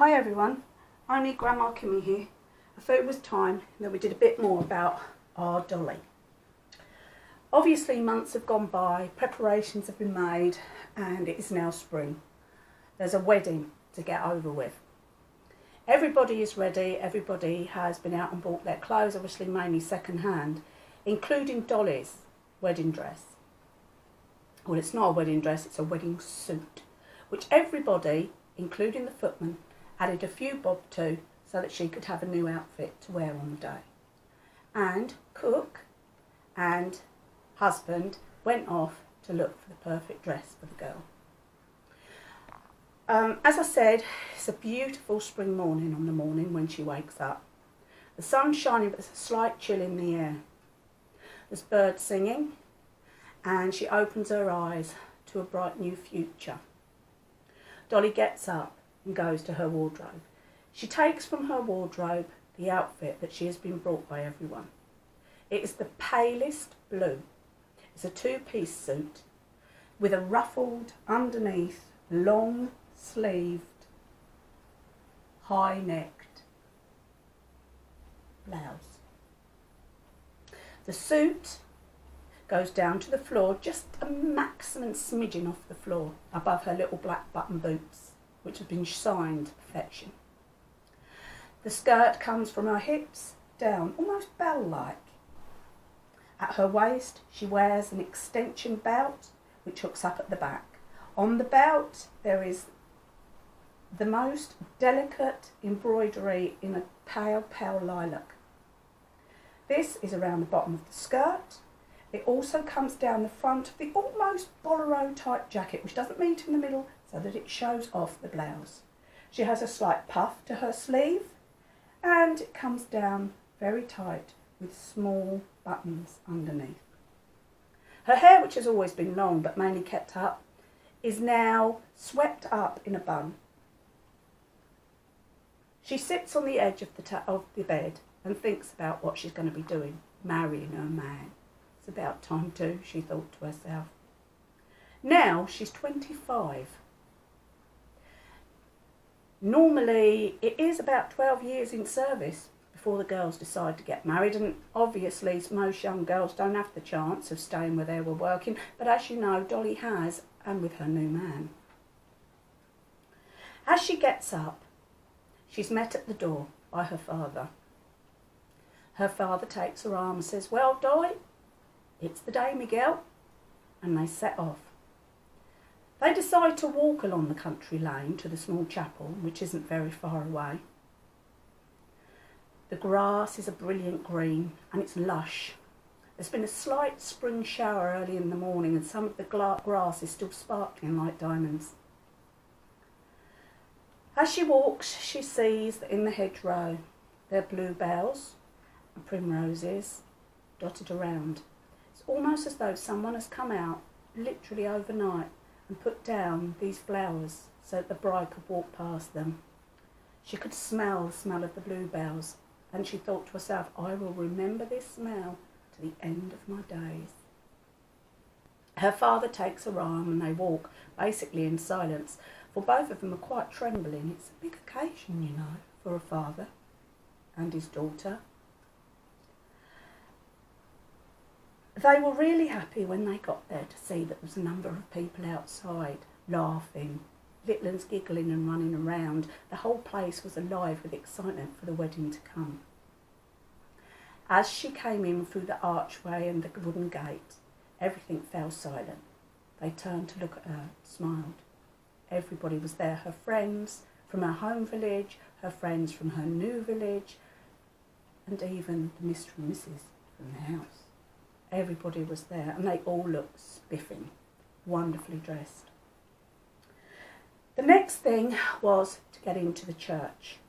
Hi everyone, only Grandma Kimmy here. I thought it was time that we did a bit more about our Dolly. Obviously months have gone by, preparations have been made and it is now spring. There's a wedding to get over with. Everybody is ready, everybody has been out and bought their clothes, obviously mainly second hand, including Dolly's wedding dress. Well, it's not a wedding dress, it's a wedding suit, which everybody, including the footman, added a few bob to so that she could have a new outfit to wear on the day. And cook and husband went off to look for the perfect dress for the girl. As I said, it's a beautiful spring morning on the morning when she wakes up. The sun's shining but there's a slight chill in the air. There's birds singing and she opens her eyes to a bright new future. Dolly gets up and goes to her wardrobe. She takes from her wardrobe the outfit that she has been brought by everyone. It is the palest blue. It's a two-piece suit with a ruffled underneath, long-sleeved, high-necked blouse. The suit goes down to the floor, just a maximum smidgen off the floor, above her little black button boots, which have been signed to perfection. The skirt comes from her hips down, almost bell-like. At her waist, she wears an extension belt, which hooks up at the back. On the belt, there is the most delicate embroidery in a pale, pale lilac. This is around the bottom of the skirt. It also comes down the front of the almost bolero type jacket, which doesn't meet in the middle so that it shows off the blouse. She has a slight puff to her sleeve and it comes down very tight with small buttons underneath. Her hair, which has always been long but mainly kept up, is now swept up in a bun. She sits on the edge of the bed and thinks about what she's going to be doing, marrying her man. It's about time too, she thought to herself. Now she's 25. Normally it is about 12 years in service before the girls decide to get married, and obviously most young girls don't have the chance of staying where they were working, but as you know, Dolly has, and with her new man. As she gets up, she's met at the door by her father. Her father takes her arm and says, "Well, Dolly, it's the day, Miguel," and they set off. They decide to walk along the country lane to the small chapel, which isn't very far away. The grass is a brilliant green and it's lush. There's been a slight spring shower early in the morning and some of the grass is still sparkling like diamonds. As she walks, she sees that in the hedgerow there are bluebells and primroses dotted around. It's almost as though someone has come out literally overnight and put down these flowers so that the bride could walk past them. She could smell the smell of the bluebells and she thought to herself, I will remember this smell to the end of my days. Her father takes her arm and they walk basically in silence, for both of them are quite trembling. It's a big occasion, you know, for a father and his daughter. They were really happy when they got there to see that there was a number of people outside laughing, little ones giggling and running around. The whole place was alive with excitement for the wedding to come. As she came in through the archway and the wooden gate, everything fell silent. They turned to look at her, smiled. Everybody was there, her friends from her home village, her friends from her new village, and even the Mr. and Mrs. from the house. Everybody was there and they all looked spiffing, wonderfully dressed. The next thing was to get into the church.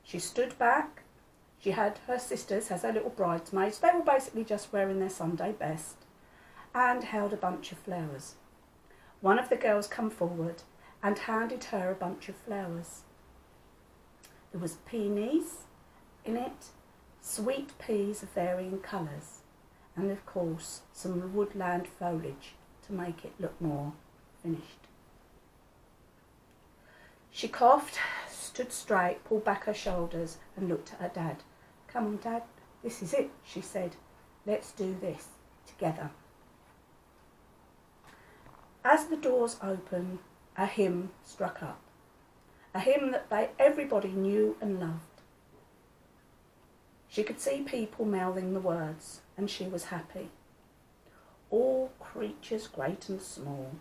She stood back. She had her sisters as her little bridesmaids. They were basically just wearing their Sunday best and held a bunch of flowers. One of the girls come forward and handed her a bunch of flowers. There was peonies in it, sweet peas of varying colours, and of course some woodland foliage to make it look more finished. She coughed, stood straight, pulled back her shoulders and looked at her dad. "Come on, Dad, this is it," she said. "Let's do this together." As the doors opened, a hymn struck up, a hymn that everybody knew and loved. She could see people mouthing the words, and she was happy. "All creatures great and small,"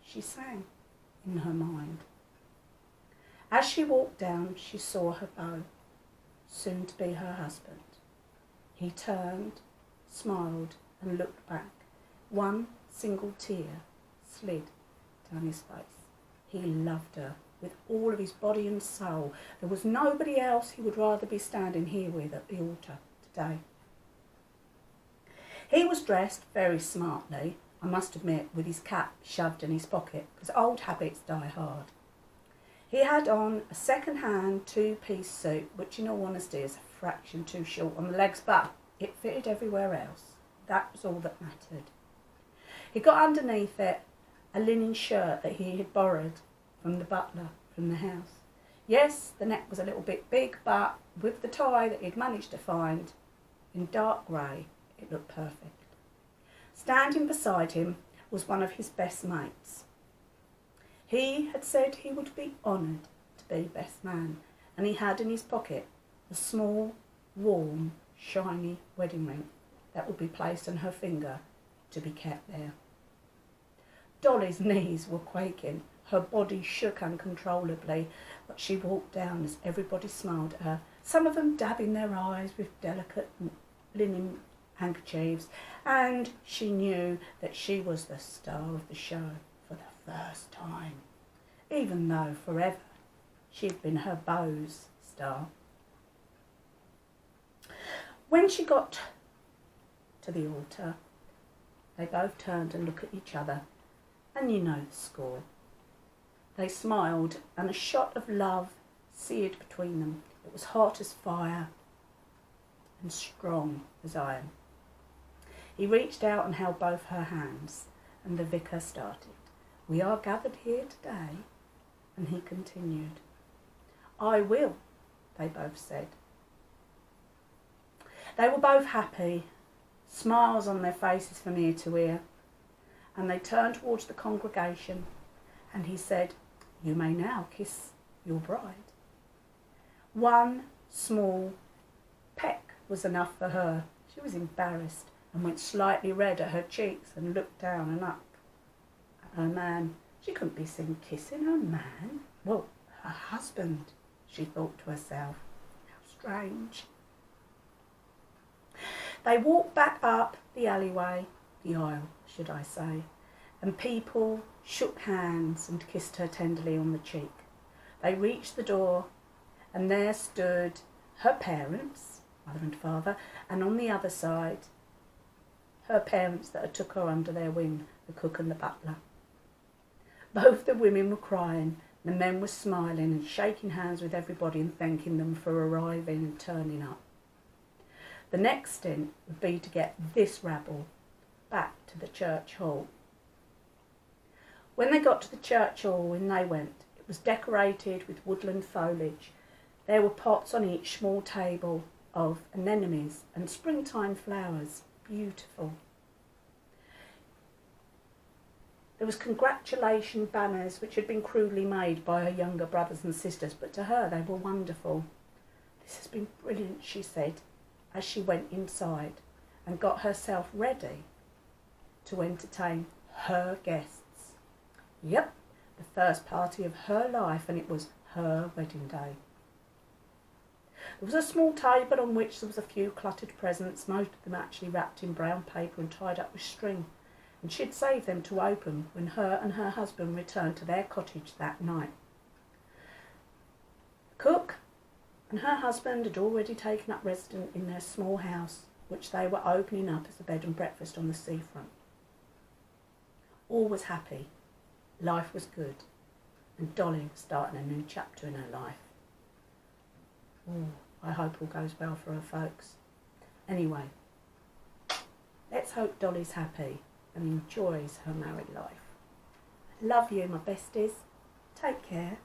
she sang in her mind. As she walked down, she saw her beau, soon to be her husband. He turned, smiled and looked back. One single tear slid down his face. He loved her with all of his body and soul. There was nobody else he would rather be standing here with at the altar today. He was dressed very smartly, I must admit, with his cap shoved in his pocket, because old habits die hard. He had on a second-hand two-piece suit, which in all honesty is a fraction too short on the legs, but it fitted everywhere else. That was all that mattered. He got underneath it a linen shirt that he had borrowed from the butler from the house. Yes, the neck was a little bit big, but with the tie that he'd managed to find in dark grey, it looked perfect. Standing beside him was one of his best mates. He had said he would be honoured to be best man, and he had in his pocket a small, warm, shiny wedding ring that would be placed on her finger to be kept there. Dolly's knees were quaking, her body shook uncontrollably, but she walked down as everybody smiled at her, some of them dabbing their eyes with delicate linen handkerchiefs, and she knew that she was the star of the show for the first time, even though forever she'd been her beau's star. When she got to the altar, they both turned and looked at each other, and you know the score. They smiled, and a shot of love seared between them. It was hot as fire and strong as iron. He reached out and held both her hands, and the vicar started. "We are gathered here today," and he continued. "I will," they both said. They were both happy, smiles on their faces from ear to ear, and they turned towards the congregation, and he said, "You may now kiss your bride." One small peck was enough for her. She was embarrassed and went slightly red at her cheeks and looked down and up at her man. She couldn't be seen kissing her man. Well, her husband, she thought to herself. How strange. They walked back up the alleyway, the aisle, should I say, and people shook hands and kissed her tenderly on the cheek. They reached the door, and there stood her parents, mother and father, and on the other side, her parents that had took her under their wing, the cook and the butler. Both the women were crying, the men were smiling and shaking hands with everybody and thanking them for arriving and turning up. The next stint would be to get this rabble back to the church hall. When they got to the church hall, in they went. It was decorated with woodland foliage. There were pots on each small table of anemones and springtime flowers. Beautiful. There was congratulation banners which had been crudely made by her younger brothers and sisters, but to her they were wonderful. "This has been brilliant," she said, as she went inside and got herself ready to entertain her guests. Yep, the first party of her life, and it was her wedding day. There was a small table on which there was a few cluttered presents, most of them actually wrapped in brown paper and tied up with string, and she'd saved them to open when her and her husband returned to their cottage that night. The cook and her husband had already taken up residence in their small house, which they were opening up as a bed and breakfast on the seafront. All was happy, life was good, and Dolly was starting a new chapter in her life. Oh, I hope all goes well for her folks. Anyway, let's hope Dolly's happy and enjoys her married life. I love you, my besties. Take care.